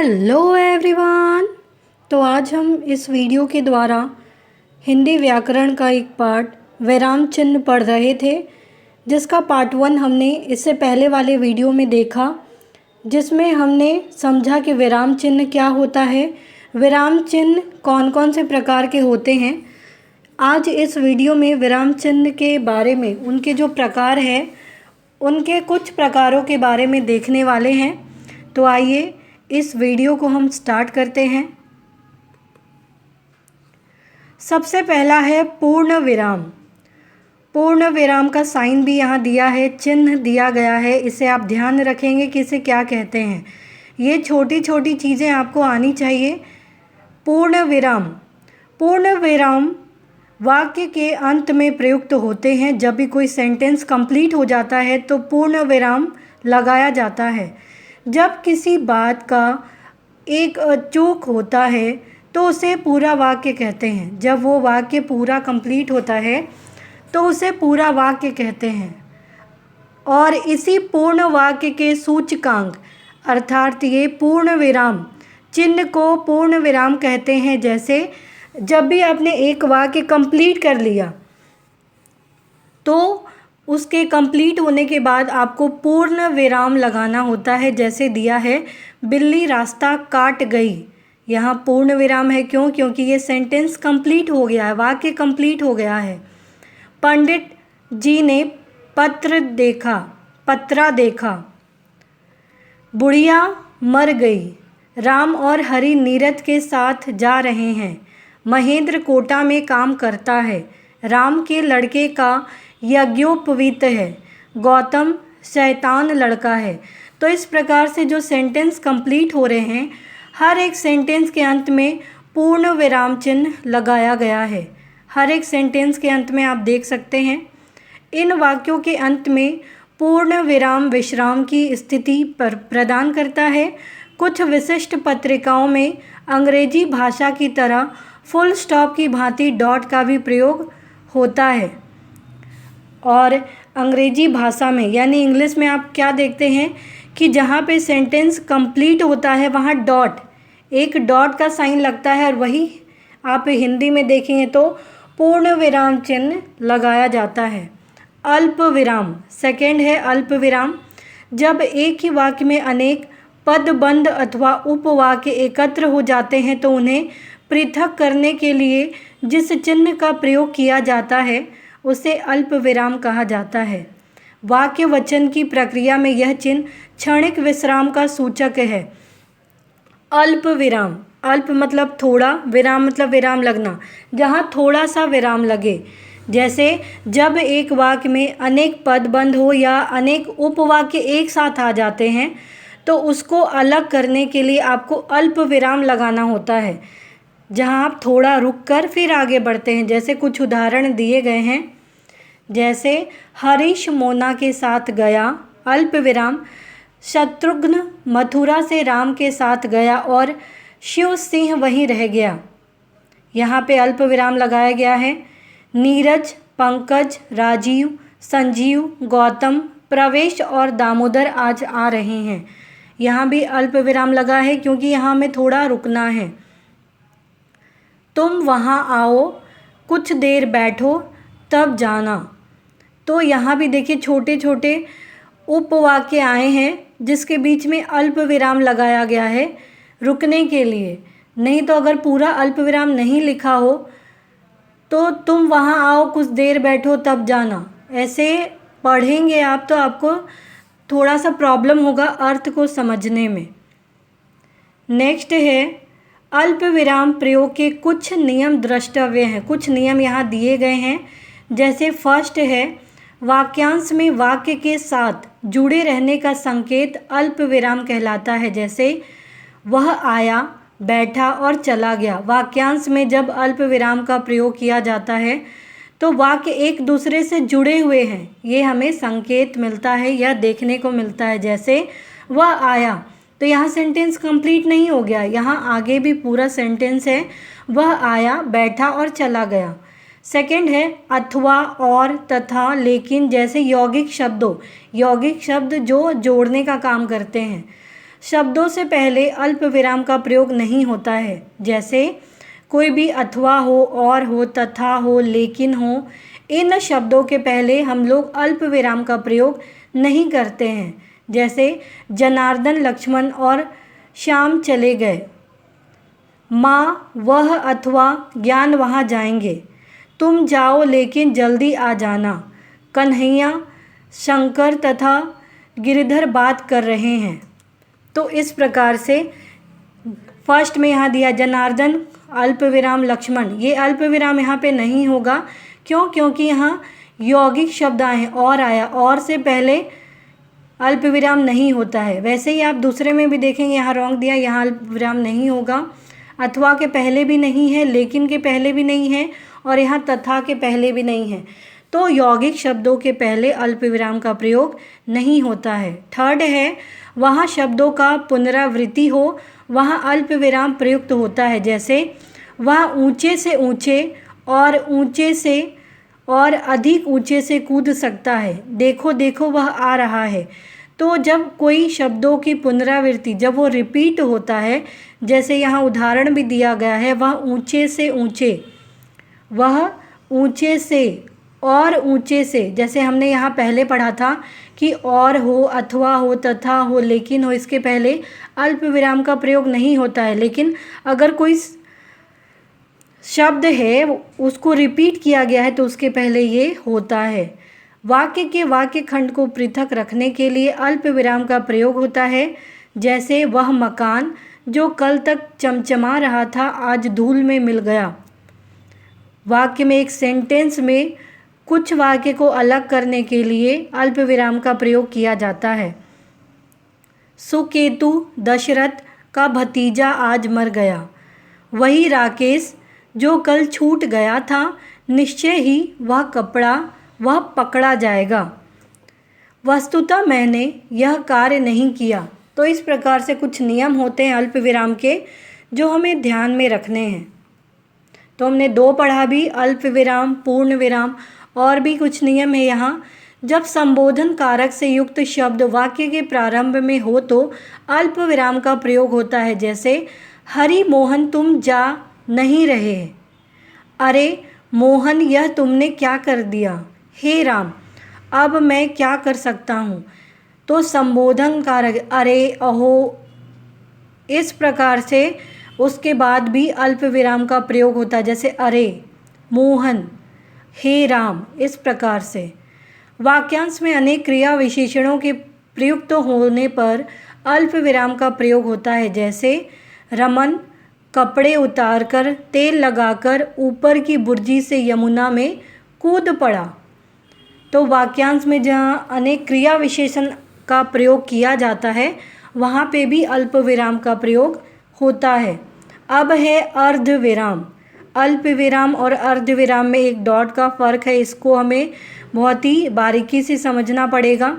Hello everyone. तो आज हम इस वीडियो के द्वारा हिंदी व्याकरण का एक पार्ट विराम चिन्ह पढ़ रहे थे, जिसका पार्ट 1 हमने इससे पहले वाले वीडियो में देखा, जिसमें हमने समझा कि विराम चिन्ह क्या होता है, विराम चिन्ह कौन कौन से प्रकार के होते हैं। आज इस वीडियो में विराम चिन्ह के बारे में, उनके जो प्रकार हैं, उनके कुछ प्रकारों के बारे में देखने वाले हैं। तो आइए इस वीडियो को हम स्टार्ट करते हैं। सबसे पहला है पूर्ण विराम। पूर्ण विराम का साइन भी यहाँ दिया है, चिन्ह दिया गया है। इसे आप ध्यान रखेंगे कि इसे क्या कहते हैं। ये छोटी छोटी चीज़ें आपको आनी चाहिए। पूर्ण विराम, पूर्ण विराम वाक्य के अंत में प्रयुक्त होते हैं। जब भी कोई सेंटेंस कंप्लीट हो जाता है तो पूर्ण विराम लगाया जाता है। जब किसी बात का एक चूक होता है तो उसे पूरा वाक्य कहते हैं। जब वो वाक्य पूरा कंप्लीट होता है तो उसे पूरा वाक्य कहते हैं। और इसी पूर्ण वाक्य के सूचकांक अर्थात ये पूर्ण विराम चिन्ह को पूर्ण विराम कहते हैं। जैसे जब भी आपने एक वाक्य कंप्लीट कर लिया तो उसके कंप्लीट होने के बाद आपको पूर्ण विराम लगाना होता है। जैसे दिया है, बिल्ली रास्ता काट गई। यहाँ पूर्ण विराम है। क्यों? क्योंकि ये सेंटेंस कंप्लीट हो गया है, वाक्य कंप्लीट हो गया है। पंडित जी ने पत्रा देखा। बुढ़िया मर गई। राम और हरि नीरज के साथ जा रहे हैं। महेंद्र कोटा में काम करता है। राम के लड़के का यज्ञोपवीत है। गौतम शैतान लड़का है। तो इस प्रकार से जो सेंटेंस कंप्लीट हो रहे हैं, हर एक सेंटेंस के अंत में पूर्ण विराम चिन्ह लगाया गया है। हर एक सेंटेंस के अंत में आप देख सकते हैं। इन वाक्यों के अंत में पूर्ण विराम विश्राम की स्थिति पर प्रदान करता है। कुछ विशिष्ट पत्रिकाओं में अंग्रेजी भाषा की तरह फुल स्टॉप की भांति डॉट का भी प्रयोग होता है। और अंग्रेजी भाषा में यानी इंग्लिश में आप क्या देखते हैं कि जहाँ पे सेंटेंस कंप्लीट होता है वहाँ डॉट, एक डॉट का साइन लगता है। और वही आप हिंदी में देखेंगे तो पूर्ण विराम चिन्ह लगाया जाता है। अल्प विराम, सेकंड है अल्प विराम। जब एक ही वाक्य में अनेक पदबंध अथवा उपवाक्य एकत्र हो जाते हैं तो उन्हें पृथक करने के लिए जिस चिन्ह का प्रयोग किया जाता है उसे अल्प विराम कहा जाता है। वाक्य वचन की प्रक्रिया में यह चिन्ह क्षणिक विश्राम का सूचक है। अल्प विराम, अल्प मतलब थोड़ा, विराम मतलब विराम लगना, जहाँ थोड़ा सा विराम लगे। जैसे जब एक वाक्य में अनेक पदबंध हो या अनेक उपवाक्य एक साथ आ जाते हैं तो उसको अलग करने के लिए आपको अल्प विराम लगाना होता है, जहाँ आप थोड़ा रुक कर फिर आगे बढ़ते हैं। जैसे कुछ उदाहरण दिए गए हैं। जैसे हरीश मोना के साथ गया, अल्प विराम। शत्रुघ्न मथुरा से राम के साथ गया और शिव सिंह वहीं रह गया। यहाँ पे अल्प विराम लगाया गया है। नीरज, पंकज, राजीव, संजीव, गौतम, प्रवेश और दामोदर आज आ रहे हैं। यहाँ भी अल्प विराम लगा है क्योंकि यहाँ हमें थोड़ा रुकना है। तुम वहाँ आओ, कुछ देर बैठो, तब जाना। तो यहाँ भी देखिए छोटे छोटे उपवाक्य आए हैं जिसके बीच में अल्प विराम लगाया गया है रुकने के लिए। नहीं तो अगर पूरा अल्प विराम नहीं लिखा हो तो तुम वहाँ आओ, कुछ देर बैठो, तब जाना, ऐसे पढ़ेंगे आप तो आपको थोड़ा सा प्रॉब्लम होगा अर्थ को समझने में। नेक्स्ट है अल्प विराम प्रयोग के कुछ नियम द्रष्टव्य हैं। कुछ नियम यहाँ दिए गए हैं। जैसे फर्स्ट है, वाक्यांश में वाक्य के साथ जुड़े रहने का संकेत अल्प विराम कहलाता है। जैसे वह आया, बैठा और चला गया। वाक्यांश में जब अल्प विराम का प्रयोग किया जाता है तो वाक्य एक दूसरे से जुड़े हुए हैं, ये हमें संकेत मिलता है या देखने को मिलता है। जैसे वह आया, तो यहाँ सेंटेंस कंप्लीट नहीं हो गया, यहाँ आगे भी पूरा सेंटेंस है। वह आया, बैठा और चला गया। सेकंड है अथवा, और, तथा, लेकिन जैसे यौगिक शब्द जो जोड़ने का काम करते हैं। शब्दों से पहले अल्प विराम का प्रयोग नहीं होता है। जैसे कोई भी अथवा हो, और हो, तथा हो, लेकिन हो, इन शब्दों के पहले हम लोग अल्प विराम का प्रयोग नहीं करते हैं। जैसे जनार्दन, लक्ष्मण और श्याम चले गए। माँ, वह अथवा ज्ञान वहाँ जाएंगे। तुम जाओ लेकिन जल्दी आ जाना। कन्हैया, शंकर तथा गिरिधर बात कर रहे हैं। तो इस प्रकार से फर्स्ट में यहाँ दिया जनार्दन अल्प विराम लक्ष्मण, ये अल्प विराम यहाँ पे नहीं होगा। क्यों? क्योंकि यहाँ यौगिक शब्द आए हैं, और आया, और से पहले अल्प विराम नहीं होता है। वैसे ही आप दूसरे में भी देखेंगे, यहाँ रॉन्ग दिया, यहाँ अल्प विराम नहीं होगा। अथवा के पहले भी नहीं है, लेकिन के पहले भी नहीं है, और यहाँ तथा के पहले भी नहीं है। तो यौगिक शब्दों के पहले अल्प विराम का प्रयोग नहीं होता है। थर्ड है, वहाँ शब्दों का पुनरावृत्ति हो, वहाँ अल्प विराम प्रयुक्त होता है। जैसे वह ऊंचे से ऊंचे और ऊंचे से और अधिक ऊंचे से कूद सकता है। देखो देखो वह आ रहा है। तो जब कोई शब्दों की पुनरावृत्ति, जब वो रिपीट होता है, जैसे यहाँ उदाहरण भी दिया गया है, वह ऊंचे से ऊंचे, वह ऊंचे से और ऊंचे से, जैसे हमने यहाँ पहले पढ़ा था कि और हो, अथवा हो, तथा हो, लेकिन हो, इसके पहले अल्प विराम का प्रयोग नहीं होता है। लेकिन अगर कोई शब्द है उसको रिपीट किया गया है तो उसके पहले ये होता है। वाक्य के वाक्य खंड को पृथक रखने के लिए अल्प विराम का प्रयोग होता है। जैसे वह मकान जो कल तक चमचमा रहा था आज धूल में मिल गया। वाक्य में, एक सेंटेंस में कुछ वाक्य को अलग करने के लिए अल्प विराम का प्रयोग किया जाता है। सुकेतु दशरथ का भतीजा आज मर गया। वही राकेश जो कल छूट गया था, निश्चय ही वह पकड़ा जाएगा। वस्तुतः मैंने यह कार्य नहीं किया। तो इस प्रकार से कुछ नियम होते हैं अल्प विराम के, जो हमें ध्यान में रखने हैं। तो हमने दो पढ़ा भी, अल्प विराम, पूर्ण विराम, और भी कुछ नियम है यहाँ। जब संबोधन कारक से युक्त शब्द वाक्य के प्रारंभ में हो तो अल्प विराम का प्रयोग होता है। जैसे हरि मोहन तुम जा नहीं रहे। अरे मोहन, यह तुमने क्या कर दिया। हे राम, अब मैं क्या कर सकता हूँ। तो संबोधन कारक अरे, अहो, इस प्रकार से उसके बाद भी अल्प विराम का प्रयोग होता है। जैसे अरे मोहन, हे राम, इस प्रकार से। वाक्यांश में अनेक क्रिया विशेषणों के प्रयुक्त होने पर अल्प विराम का प्रयोग होता है। जैसे रमन कपड़े उतारकर, तेल लगाकर ऊपर की बुर्जी से यमुना में कूद पड़ा। तो वाक्यांश में जहाँ अनेक क्रिया विशेषण का प्रयोग किया जाता है वहाँ पे भी अल्प विराम का प्रयोग होता है। अब है अर्ध विराम। अल्प विराम और अर्ध विराम में एक डॉट का फ़र्क है, इसको हमें बहुत ही बारीकी से समझना पड़ेगा।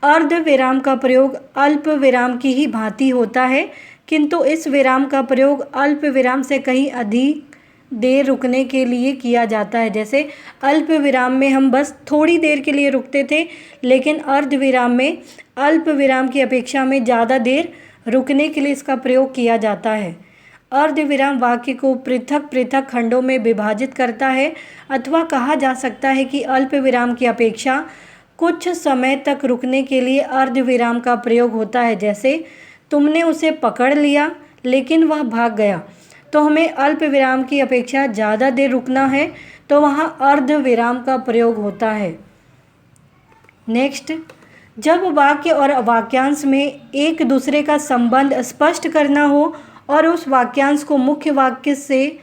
अर्ध विराम का प्रयोग अल्प विराम की ही भांति होता है, किंतु इस विराम का प्रयोग अल्प विराम से कहीं अधिक देर रुकने के लिए किया जाता है। जैसे अल्प विराम में हम बस थोड़ी देर के लिए रुकते थे, लेकिन अर्ध विराम में अल्प विराम की अपेक्षा में ज़्यादा देर रुकने के लिए इसका प्रयोग किया जाता है। अर्ध विराम वाक्य को पृथक पृथक खंडों में विभाजित करता है, अथवा कहा जा सकता है कि अल्प विराम की अपेक्षा कुछ समय तक रुकने के लिए अर्ध विराम का प्रयोग होता है। जैसे तुमने उसे पकड़ लिया लेकिन वह भाग गया, तो हमें अल्प विराम की अपेक्षा ज़्यादा देर रुकना है, तो वहाँ अर्ध विराम का प्रयोग होता है। नेक्स्ट, जब वाक्य और वाक्यांश में एक दूसरे का संबंध स्पष्ट करना हो और उस वाक्यांश को मुख्य वाक्य से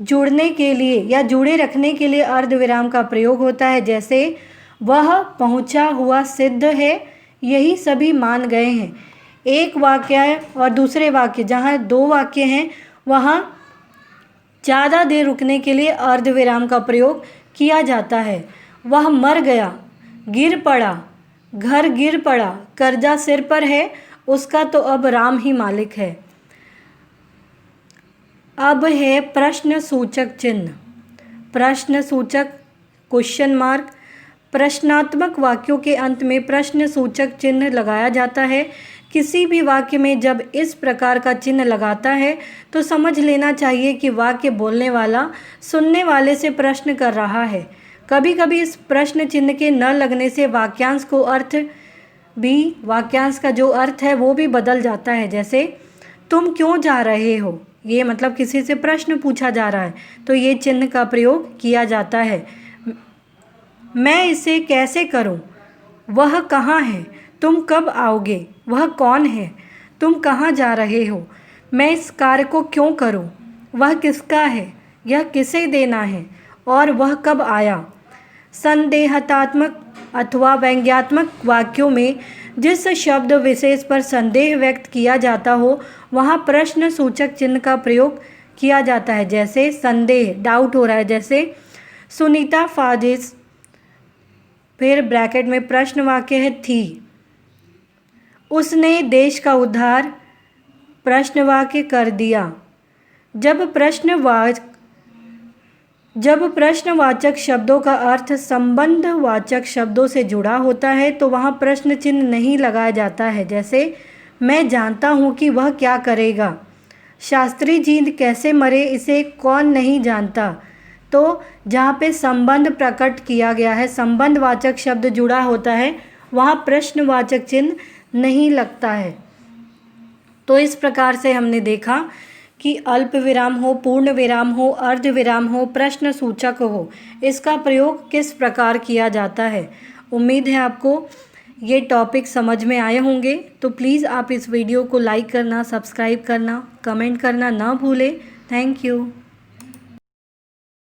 जुड़ने के लिए या जुड़े रखने के लिए अर्ध विराम का प्रयोग होता है। जैसे वह पहुंचा हुआ सिद्ध है, यही सभी मान गए हैं। एक वाक्य है और दूसरे वाक्य, जहाँ दो वाक्य हैं वहाँ ज़्यादा देर रुकने के लिए अर्ध विराम का प्रयोग किया जाता है। वह मर गया, गिर पड़ा, घर गिर पड़ा, कर्जा सिर पर है, उसका तो अब राम ही मालिक है। अब है प्रश्न सूचक चिन्ह। प्रश्न सूचक क्वेश्चन मार्क। प्रश्नात्मक वाक्यों के अंत में प्रश्न सूचक चिन्ह लगाया जाता है किसी भी वाक्य में जब इस प्रकार का चिन्ह लगाता है तो समझ लेना चाहिए कि वाक्य बोलने वाला सुनने वाले से प्रश्न कर रहा है। कभी कभी इस प्रश्न चिन्ह के न लगने से वाक्यांश का जो अर्थ है वो भी बदल जाता है। जैसे तुम क्यों जा रहे हो, ये मतलब किसी से प्रश्न पूछा जा रहा है तो ये चिन्ह का प्रयोग किया जाता है। मैं इसे कैसे करूं, वह कहाँ है, तुम कब आओगे, वह कौन है, तुम कहाँ जा रहे हो, मैं इस कार्य को क्यों करूं, वह किसका है, यह किसे देना है और वह कब आया। संदेहात्मक अथवा व्यंग्यात्मक वाक्यों में जिस शब्द विशेष पर संदेह व्यक्त किया जाता हो वहाँ प्रश्न सूचक चिन्ह का प्रयोग किया जाता है। जैसे संदेह, डाउट हो रहा है, जैसे सुनीता फाजिस, फिर ब्रैकेट में प्रश्न वाक्य है थी, उसने देश का उद्धार प्रश्न वाक्य कर दिया। जब प्रश्नवाचक शब्दों का अर्थ संबंधवाचक शब्दों से जुड़ा होता है तो वहाँ प्रश्न चिन्ह नहीं लगाया जाता है। जैसे मैं जानता हूँ कि वह क्या करेगा, शास्त्री जी कैसे मरे इसे कौन नहीं जानता। तो जहाँ पे संबंध प्रकट किया गया है, संबंधवाचक शब्द जुड़ा होता है, वहाँ प्रश्नवाचक चिन्ह नहीं लगता है। तो इस प्रकार से हमने देखा कि अल्प विराम हो, पूर्ण विराम हो, अर्ध विराम हो, प्रश्न सूचक हो, इसका प्रयोग किस प्रकार किया जाता है। उम्मीद है आपको ये टॉपिक समझ में आए होंगे। तो प्लीज़ आप इस वीडियो को लाइक करना, सब्सक्राइब करना, कमेंट करना ना भूलें। Thank you.